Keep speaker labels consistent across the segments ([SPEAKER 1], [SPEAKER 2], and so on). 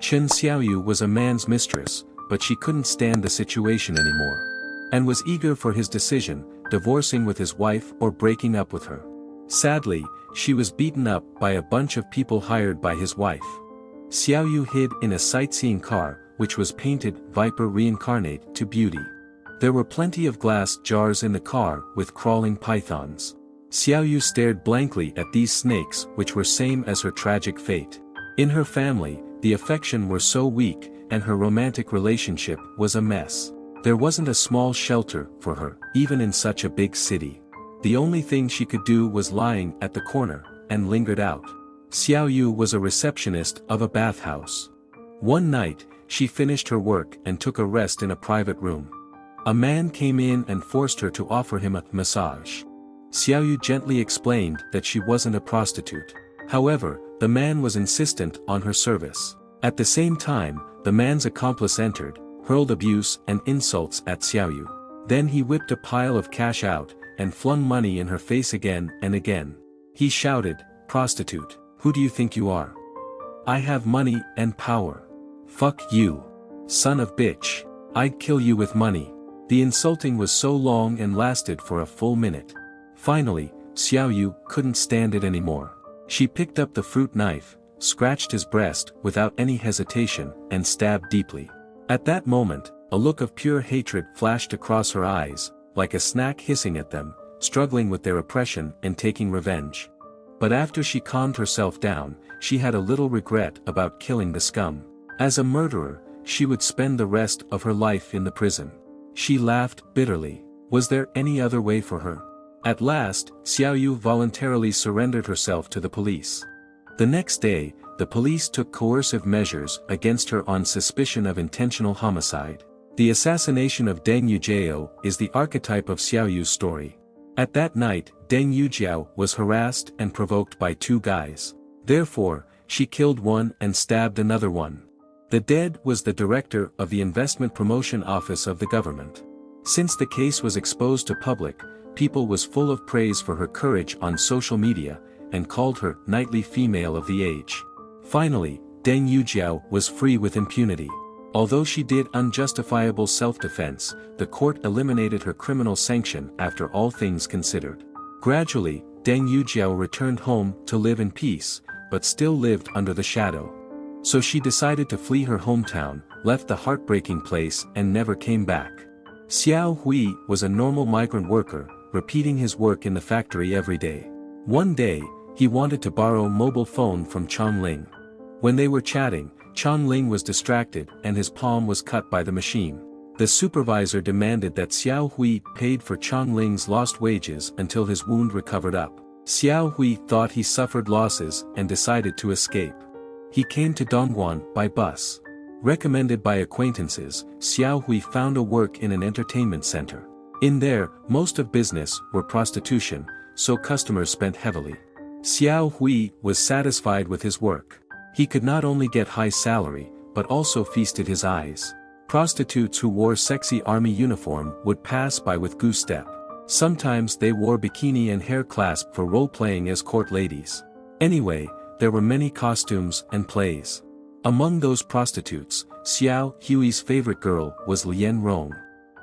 [SPEAKER 1] Chen Xiaoyu was a man's mistress, but she couldn't stand the situation anymore, and was eager for his decision, divorcing with his wife or breaking up with her. Sadly, she was beaten up by a bunch of people hired by his wife. Xiaoyu hid in a sightseeing car, which was painted Viper reincarnate to beauty. There were plenty of glass jars in the car with crawling pythons. Xiaoyu stared blankly at these snakes, which were same as her tragic fate. In her family, the affection were so weak, and her romantic relationship was a mess. There wasn't a small shelter for her, even in such a big city. The only thing she could do was lying at the corner, and lingered out. Xiaoyu was a receptionist of a bathhouse. One night, she finished her work and took a rest in a private room. A man came in and forced her to offer him a massage. Xiaoyu gently explained that she wasn't a prostitute. However, the man was insistent on her service. At the same time, the man's accomplice entered, hurled abuse and insults at Xiaoyu. Then he whipped a pile of cash out, and flung money in her face again and again. He shouted, "Prostitute, who do you think you are? I have money and power. Fuck you. Son of bitch. I'd kill you with money." The insulting was so long and lasted for a full minute. Finally, Xiaoyu couldn't stand it anymore. She picked up the fruit knife, scratched his breast without any hesitation, and stabbed deeply. At that moment, a look of pure hatred flashed across her eyes, like a snack hissing at them, struggling with their oppression and taking revenge. But after she calmed herself down, she had a little regret about killing the scum. As a murderer, she would spend the rest of her life in the prison. She laughed bitterly. Was there any other way for her? At last, Xiaoyu voluntarily surrendered herself to the police. The next day, the police took coercive measures against her on suspicion of intentional homicide. The assassination of Deng Yujiao is the archetype of Xiaoyu's story. At that night, Deng Yujiao was harassed and provoked by two guys. Therefore, she killed one and stabbed another one. The dead was the director of the investment promotion office of the government. Since the case was exposed to public, people was full of praise for her courage on social media, and called her knightly female of the age. Finally, Deng Yujiao was free with impunity. Although she did unjustifiable self-defense, the court eliminated her criminal sanction after all things considered. Gradually, Deng Yujiao returned home to live in peace, but still lived under the shadow. So she decided to flee her hometown, left the heartbreaking place and never came back. Xiaohui was a normal migrant worker, repeating his work in the factory every day. One day, he wanted to borrow a mobile phone from Chongling. When they were chatting, Chongling was distracted and his palm was cut by the machine. The supervisor demanded that Xiaohui paid for Chongling's lost wages until his wound recovered up. Xiaohui thought he suffered losses and decided to escape. He came to Dongguan by bus. Recommended by acquaintances, Xiaohui found a work in an entertainment center. In there, most of business were prostitution, so customers spent heavily. Xiaohui was satisfied with his work. He could not only get high salary, but also feasted his eyes. Prostitutes who wore sexy army uniform would pass by with goose step. Sometimes they wore bikini and hair clasp for role-playing as court ladies. Anyway, there were many costumes and plays. Among those prostitutes, Xiaohui's favorite girl was Lian Rong.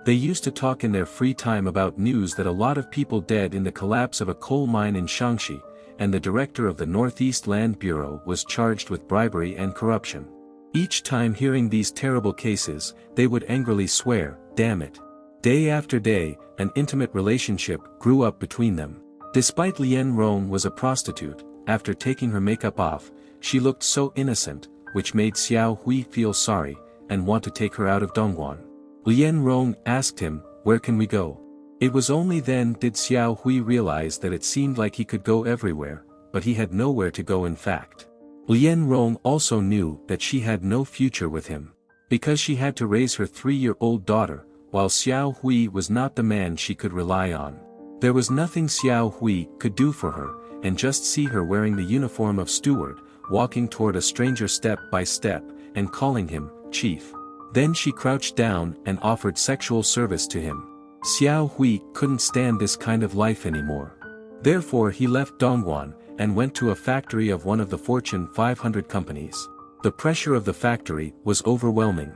[SPEAKER 1] They used to talk in their free time about news that a lot of people dead in the collapse of a coal mine in Shaanxi, and the director of the Northeast Land Bureau was charged with bribery and corruption. Each time hearing these terrible cases, they would angrily swear, "Damn it." Day after day, an intimate relationship grew up between them. Despite Lian Rong was a prostitute, after taking her makeup off, she looked so innocent, which made Xiaohui feel sorry, and want to take her out of Dongguan. Lian Rong asked him, "Where can we go?" It was only then did Xiaohui realize that it seemed like he could go everywhere, but he had nowhere to go in fact. Lian Rong also knew that she had no future with him. Because she had to raise her 3-year-old daughter, while Xiaohui was not the man she could rely on. There was nothing Xiaohui could do for her, and just see her wearing the uniform of steward, walking toward a stranger step by step, and calling him, "Chief." Then she crouched down and offered sexual service to him. Xiaohui couldn't stand this kind of life anymore. Therefore he left Dongguan, and went to a factory of one of the Fortune 500 companies. The pressure of the factory was overwhelming.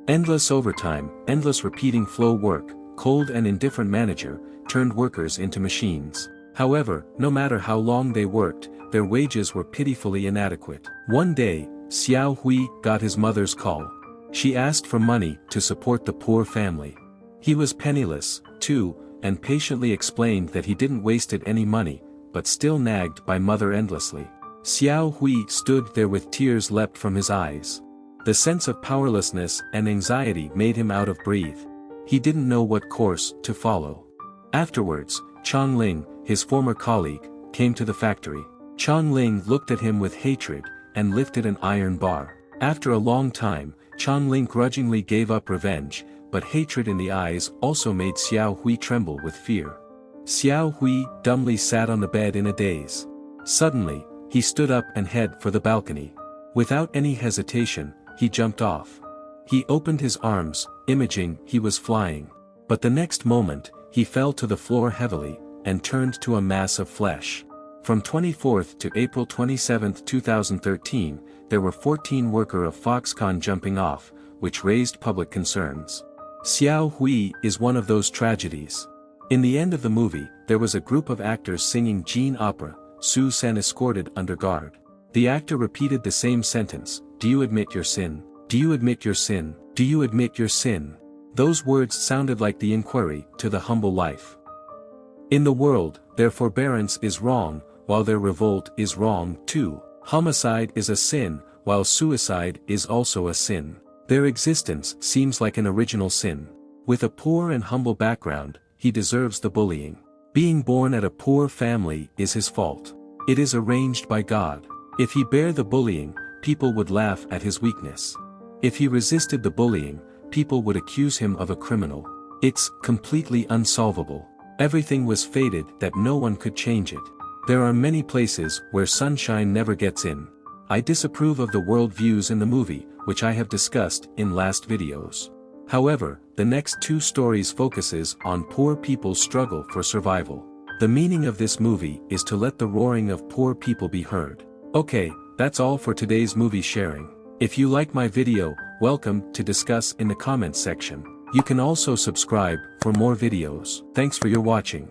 [SPEAKER 1] Endless overtime, endless repeating flow work, cold and indifferent manager, turned workers into machines. However, no matter how long they worked, their wages were pitifully inadequate. One day, Xiaohui got his mother's call. She asked for money to support the poor family. He was penniless, too, and patiently explained that he didn't waste any money, but still nagged by mother endlessly. Xiaohui stood there with tears leapt from his eyes. The sense of powerlessness and anxiety made him out of breath. He didn't know what course to follow. Afterwards, Chongling, his former colleague, came to the factory. Chongling looked at him with hatred, and lifted an iron bar. After a long time, Chongling grudgingly gave up revenge, but hatred in the eyes also made Xiaohui tremble with fear. Xiaohui dumbly sat on the bed in a daze. Suddenly, he stood up and headed for the balcony. Without any hesitation, he jumped off. He opened his arms, imagining he was flying. But the next moment, he fell to the floor heavily, and turned to a mass of flesh. From 24th to April 27, 2013, there were 14 workers of Foxconn jumping off, which raised public concerns. Xiaohui is one of those tragedies. In the end of the movie, there was a group of actors singing Jean opera, Su-san escorted under guard. The actor repeated the same sentence, "Do you admit your sin? Do you admit your sin? Do you admit your sin?" Those words sounded like the inquiry to the humble life. In the world, their forbearance is wrong, while their revolt is wrong too. Homicide is a sin, while suicide is also a sin. Their existence seems like an original sin. With a poor and humble background, he deserves the bullying. Being born at a poor family is his fault. It is arranged by God. If he bare the bullying, people would laugh at his weakness. If he resisted the bullying, people would accuse him of a criminal. It's completely unsolvable. Everything was fated that no one could change it. There are many places where sunshine never gets in. I disapprove of the world views in the movie, which I have discussed in last videos. However, the next two stories focuses on poor people's struggle for survival. The meaning of this movie is to let the roaring of poor people be heard. Okay, that's all for today's movie sharing. If you like my video, welcome to discuss in the comments section. You can also subscribe for more videos. Thanks for your watching.